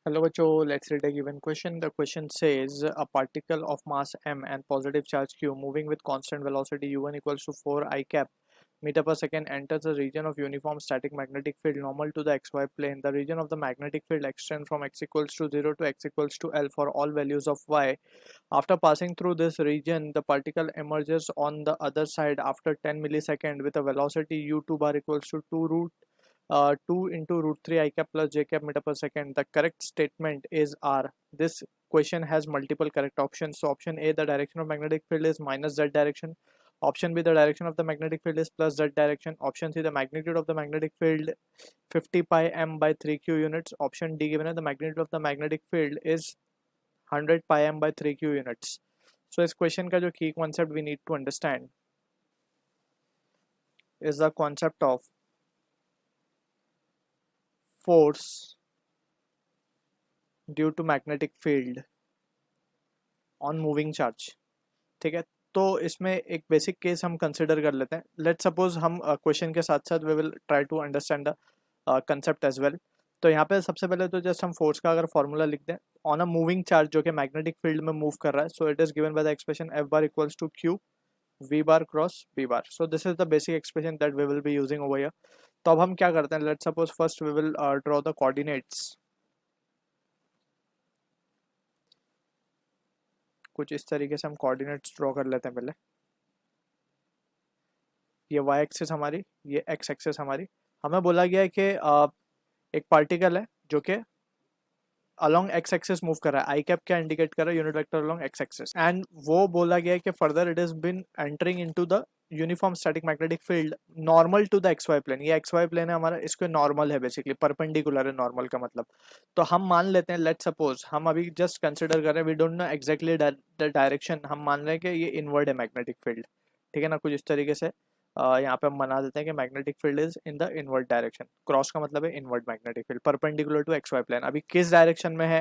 Hello, Bacho. Let's read a given question. The question says a particle of mass m and positive charge q moving with constant velocity u1 equals to 4 I cap meter per second enters a region of uniform static magnetic field normal to the xy plane. The region of the magnetic field extends from x equals to 0 to x equals to L for all values of y. After passing through this region, the particle emerges on the other side after 10 milliseconds with a velocity u2 bar equals to 2 into root 3 I cap plus j cap meter per second. The correct statement is R. This question has multiple correct options. So option A, the direction of magnetic field is minus z direction. Option B, the direction of the magnetic field is plus z direction. Option C, the magnitude of the magnetic field 50 pi m by 3q units. Option D, given that the magnitude of the magnetic field is 100 pi m by 3q units. So इस question का जो key concept we need to understand is the concept of force due to magnetic field on moving charge. ठीक है, तो इसमें एक basic case हम consider कर लेते हैं। लेट सपोज हम क्वेश्चन के साथ साथ we will try to understand the concept as well. तो यहाँ पे सबसे पहले तो जस्ट हम फोर्स का अगर फॉर्मूला लिख दें ऑन अ मूविंग चार्ज जो कि मैग्नेटिक फील्ड में मूव कर रहा है, so it is given by the expression F bar equals to Q V bar cross B bar. So this is the basic expression that we will be using over here. तो अब हम क्या करते हैं, let suppose first we will draw the coordinates. कुछ इस तरीके से हम कोऑर्डिनेट्स ड्रॉ कर लेते हैं पहले। ये वाई एक्सिस हमारी, ये एक्स एक्सिस हमारी। हमें बोला गया है कि एक पार्टिकल है जो कि अलोंग एक्स एक्सिस मूव कर रहा है। आई कैप क्या इंडिकेट कर रहा है, unit vector along X axis. And वो बोला गया है कि further it is been entering into the uniform static magnetic field normal to the X Y plane. ये एक्स वाई प्लेन है हमारा, इसको नॉर्मल है, बेसिकली परपेंडिकुलर है नॉर्मल का मतलब। तो हम मान लेते हैं, लेट सपोज हम अभी जस्ट कंसिडर कर रहे हैं, we don't know exactly the direction. हम मान रहे हैं कि ये इनवर्ड है मैग्नेटिक फील्ड। ठीक है ना, कुछ इस तरीके से यहाँ पे हम बना देते हैं कि magnetic field is in the inward direction. Cross का मतलब है inward magnetic field perpendicular to X Y plane. अभी किस डायरेक्शन में है,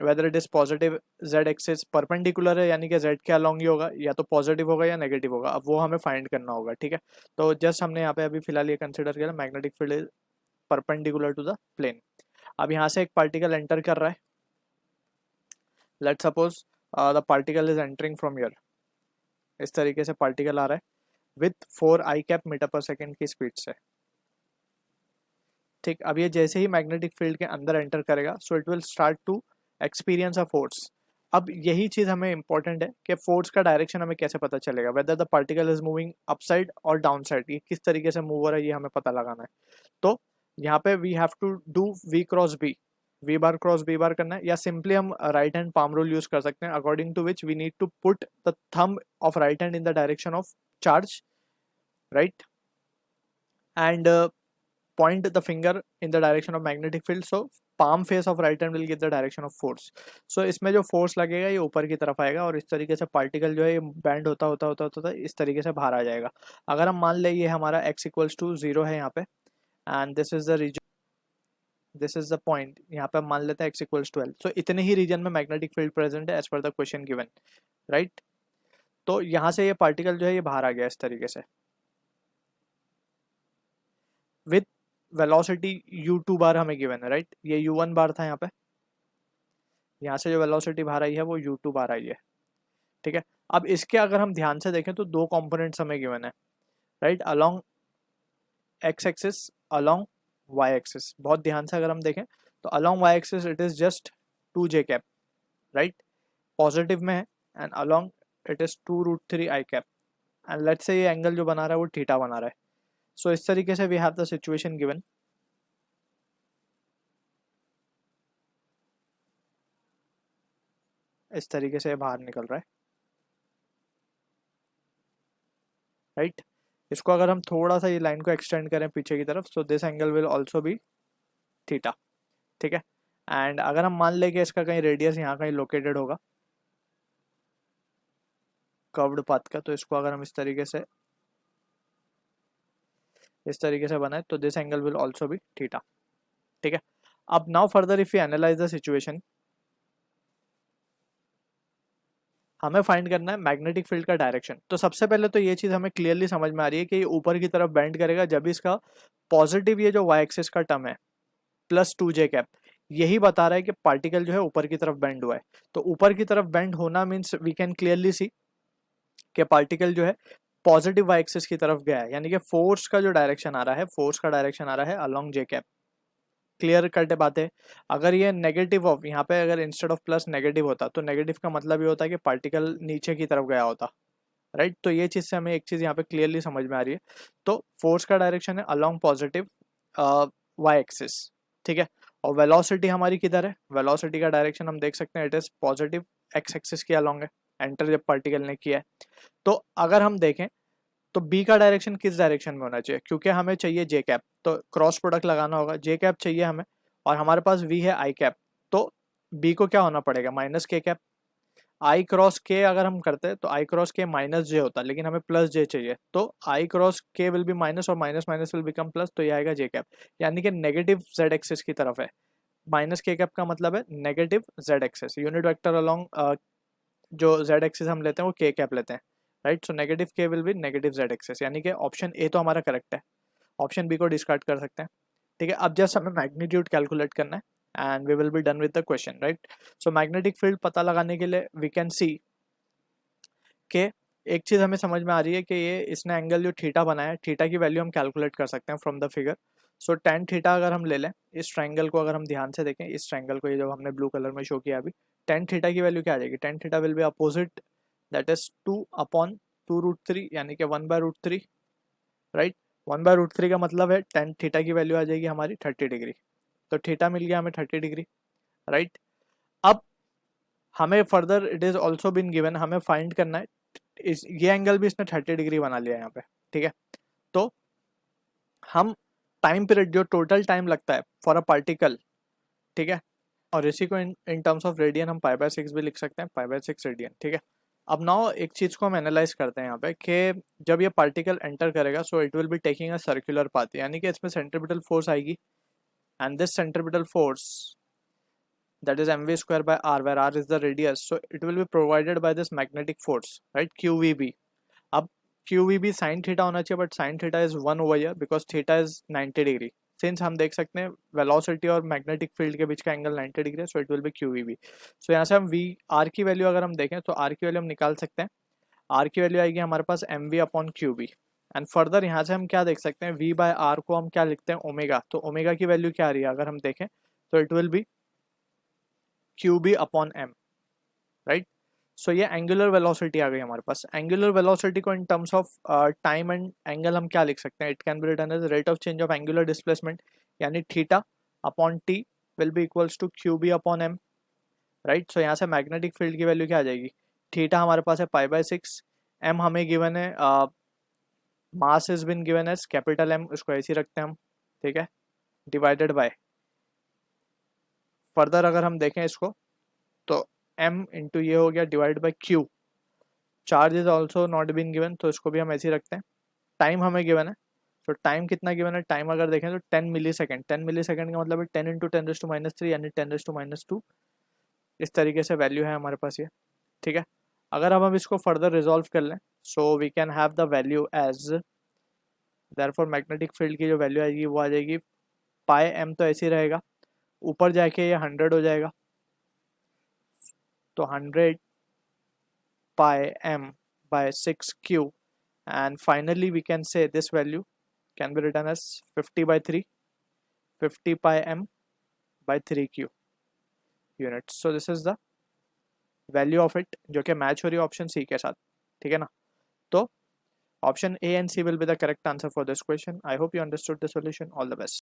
whether it is positive Z axis perpendicular है यानी कि जेड के अलॉन्ग ही होगा, या तो पॉजिटिव होगा या नेगेटिव होगा। अब वो हमें फाइंड करना होगा। ठीक है, तो जस्ट हमने यहाँ पे अभी फिलहाल ये कंसिडर किया magnetic field is perpendicular to the plane. अब यहाँ से एक पार्टिकल एंटर कर रहा है। Let suppose the particle is entering from here. इस तरीके से पार्टिकल आ रहा है with 4 I cap metre per second की स्पीड से। ठीक, अब ये जैसे ही मैग्नेटिक फील्ड के अंदर एंटर करेगा, so it will start to experience a force. अब यही चीज हमें इंपॉर्टेंट है कि फोर्स का डायरेक्शन हमें कैसे पता चलेगा, whether the particle is moving upside और डाउन साइड, ये किस तरीके से मूव हो रहा है ये हमें पता लगाना है। तो यहाँ पे we have to do V cross B, V bar cross B bar करना है, या सिंपली हम right hand palm rule use कर सकते हैं, according to which we need to put the thumb of right hand in the direction of charge, right, and point the finger in the direction of magnetic field. So palm face of right hand will give the direction of force. So इसमें जो force लगेगा ये ऊपर की तरफ आएगा और इस तरीके से पार्टिकल जो है ये बैंड होता होता होता होता इस तरीके से बाहर आ जाएगा। अगर हम मान ले ये हमारा x इक्वल्स टू 0 है यहाँ पे, and this is the region, this is the point, यहाँ पे हम मान लेते हैं x equals to L। So इतने ही रीजन में मैग्नेटिक फील्ड प्रेजेंट है as per the question given, right. तो यहाँ से ये पार्टिकल जो है ये बाहर आ गया इस तरीके से विथ वेलोसिटी u2 बार हमें गिवन है, राइट। ये u1 बार था यहाँ पे, यहाँ से जो वेलोसिटी बाहर आई है वो u2 बार आई है। ठीक है, अब इसके अगर हम ध्यान से देखें तो दो कंपोनेंट्स हमें गिवन है, right, along x axis, along y axis. बहुत ध्यान से अगर हम देखें तो along y axis it is just 2j cap, right, positive में है, and along it is 2√3 I cap, and let's say ये एंगल जो बना रहा है वो थीटा बना रहा है। सो इस तरीके से we have the situation given. इस तरीके से बाहर निकल रहा है, राइट। इसको अगर हम थोड़ा सा ये लाइन को एक्सटेंड करें पीछे की तरफ, so this angle will also be theta. ठीक है, एंड अगर हम मान लें कि इसका कहीं रेडियस यहाँ कहीं लोकेटेड होगा कर्व्ड पाथ का, तो इसको अगर हम इस तरीके से बनाए तो this angle will also be theta. ठीक है, अब now further if you analyse the situation, हमें फाइंड करना है मैग्नेटिक फील्ड का डायरेक्शन। तो सबसे पहले तो ये चीज हमें क्लियरली समझ में आ रही है कि ये ऊपर की तरफ बेंड करेगा जब इसका पॉजिटिव ये जो y एक्सिस का टर्म है प्लस 2j कैप, यही बता रहा है कि पार्टिकल जो है ऊपर की तरफ बेंड हुआ है। तो ऊपर की तरफ बेंड होना means we can clearly see कि पार्टिकल जो है पॉजिटिव वाई एक्सिस की तरफ गया है, यानी कि फोर्स का जो डायरेक्शन आ रहा है, फोर्स का डायरेक्शन आ रहा है अलोंग जे कैप। क्लियर कट बात है। अगर ये नेगेटिव ऑफ, यहाँ पे अगर इंस्टेड ऑफ प्लस नेगेटिव होता तो नेगेटिव का मतलब ये होता है कि पार्टिकल नीचे की तरफ गया होता, राइट। तो ये चीज़ से हमें एक चीज़ यहाँ पे क्लियरली समझ में आ रही है। तो फोर्स का डायरेक्शन है अलोंग पॉजिटिव वाई एक्सिस, ठीक है। और वेलोसिटी हमारी किधर है, वेलोसिटी का डायरेक्शन हम देख सकते हैं it is positive x axis के अलोंग है, एंटर जब पार्टिकल ने किया है। तो अगर हम देखें तो बी का डायरेक्शन किस डायरेक्शन में होना चाहिए, क्योंकि हमें चाहिए जे कैप, तो क्रॉस प्रोडक्ट लगाना होगा, जे कैप चाहिए हमें और हमारे पास वी है आई कैप। तो बी को क्या होना पड़ेगा, माइनस के कैप। आई क्रॉस के अगर हम करते हैं तो आई क्रॉस के माइनस जे होता है, लेकिन हमें प्लस जे चाहिए, तो आई क्रॉस के विल बी माइनस और minus minus will become plus, तो ये आएगा जे कैप, यानी कि नेगेटिव जेड एक्सिस की तरफ है। माइनस के कैप का मतलब है negative Z axis, unit vector along जो जेड एक्सिस हम लेते हैं वो के कैप लेते हैं, राइट। सो नेगेटिव के will be negative Z axis, यानी कि ऑप्शन ए तो हमारा करेक्ट है, ऑप्शन बी को डिस्कार्ड कर सकते हैं, ठीक है। अब जस्ट हमें मैग्नीट्यूड कैलकुलेट करना है and we will be done with the question, right. So magnetic field पता लगाने के लिए वी कैन सी के एक चीज़ हमें समझ में आ रही है कि ये इसने एंगल जो थीटा बनाया है, थीटा की वैल्यू हम कैलकुलेट कर सकते हैं from the figure. So tan theta अगर हम ले लें, इस ट्रायंगल को अगर हम ध्यान से देखें, इस ट्रायंगल को ये जो हमने ब्लू कलर में शो किया अभी, टेन थीटा की वैल्यू क्या आ जाएगी, tan theta will be opposite that is 2/√3, यानी कि 1/√3, राइट। 1/√3 का मतलब है टेन थीटा की वैल्यू आ जाएगी हमारी 30 डिग्री, तो थीटा मिल गया हमें 30 डिग्री, राइट। अब हमें further it is also been given, हमें फाइंड करना है ये एंगल भी इसने 30 डिग्री बना लिया है यहाँ पे, ठीक है। तो हम टाइम पीरियड जो टोटल टाइम लगता है फॉर अ पार्टिकल, ठीक है, और इसी को इन टर्म्स ऑफ रेडियन हम पाई/6 भी लिख सकते हैं, पाई/6 रेडियन, ठीक है। अब नाउ एक चीज़ को हम एनालाइज करते हैं यहाँ पे कि जब ये पार्टिकल एंटर करेगा so it will be taking a circular path, यानी कि इसमें सेंट्रीपिटल फोर्स आएगी and this centripetal force that is mv square by r, where r is the radius, so it will be provided by this magnetic force, right, qvb. अब qvb sin theta होना चाहिए, but sin theta is 1 over here because theta is 90 degree, since हम देख सकते हैं velocity और magnetic field के बीच का एंगल 90 डिग्री है, so it will B qvb। सो यहाँ से हम v r की वैल्यू अगर हम देखें तो r की वैल्यू हम निकाल सकते हैं, r की वैल्यू आएगी हमारे पास mv upon qb। And further यहाँ से हम क्या देख सकते हैं, v बाय r को हम क्या लिखते हैं, ओमेगा, तो ओमेगा की वैल्यू क्या आ रही है अगर हम देखें तो it will be QB upon m, right. So ये एंगुलर वेलोसिटी आ गई हमारे पास। एंगुलर वेलोसिटी को in terms of time and angle हम क्या लिख सकते हैं, it can be written as rate of change of angular displacement, यानी theta upon T will be equals to QB upon m, right. So यहाँ से magnetic field की value क्या आ जाएगी, थीटा हमारे पास है पाई/6, m हमें गिवन है, mass is been given as capital M, उसको ऐसे ही रखते हैं हम, ठीक है, डिवाइडेड बाय, फर्दर अगर हम देखें इसको तो m इंटू ये हो गया divide by q, charge is also not been given, तो इसको भी हम ऐसे ही रखते हैं। टाइम हमें गिवन है, तो टाइम कितना गिवन है, टाइम अगर देखें तो 10 मिली सेकेंड, 10 मिली सेकेंड का मतलब है 10 इंटू 10⁻³ यानी 10⁻², इस तरीके से वैल्यू है हमारे पास ये, ठीक है। अगर हम इसको फर्दर रिजॉल्व कर लें so we can have the value as, therefore magnetic field की जो वैल्यू आएगी वो आ जाएगी पाई m, तो ऐसे ही रहेगा, ऊपर जाके ये 100 हो जाएगा, तो 100 pi m by 6q, and finally we can say this value can be written as 50/3, 50 pi m by 3q units. So this is the value of it, जो कि मैच हो रही है ऑप्शन सी के साथ, ठीक है ना। तो option A and C will be the correct answer for this question. I hope you understood the solution. All the best.